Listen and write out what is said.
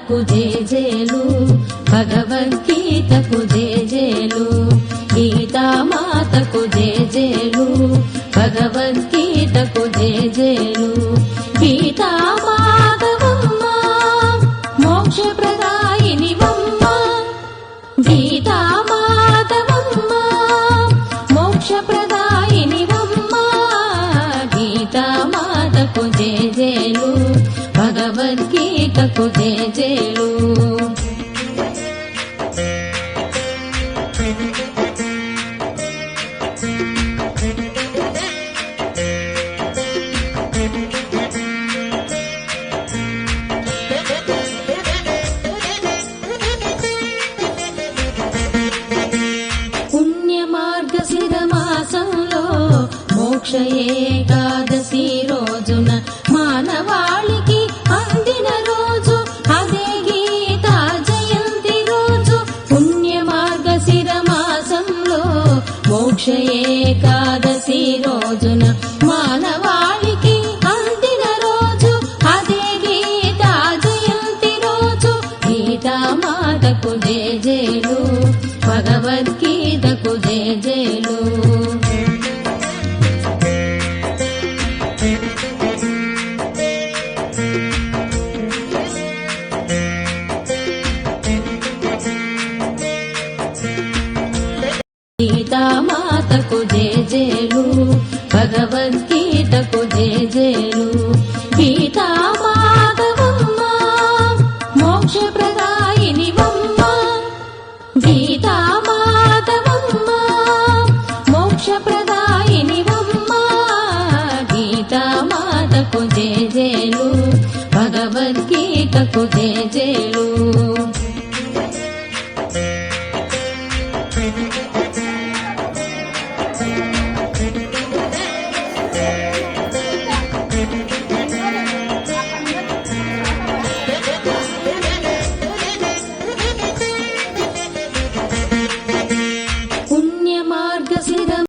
మాతకు జేజేలు, భగవద్గీతకు జేజేలు. గీతామాతకు జేజేలు, భగవద్గీతకు జేజేలు. గీతామాతవమ్మ మోక్షప్రదాయినివమ్మ, గీతామాతవమ్మ మోక్షప్రదాయినివమ్మ. గీతామాతకు జేజేలు, భగవద్గీతకు జేజేలు. పుణ్యమార్గశిరమాసంలో మోక్ష ఏకాదశి రోజున మానవాళికి అందిన రోజు అదే గీతా జయంతి రోజు. పుణ్యమార్గశిరమాసంలో మోక్ష ఏకాదశి రోజున మానవాళికి అందిన రోజు అదే గీతా జయంతి రోజు. గీతామాతకు జేజేలు, భగవద్గీతకు జేజేలు. గీతామాతకు జేజేలు, భగవద్గీతకు జేజేలు. గీతామాతవమ్మ మోక్షప్రదాయినివమ్మ, గీతామాతవమ్మ మోక్షప్రదాయినివమ్మ. గీతామాతకు జేజేలు, భగవద్గీతకు జేజేలు.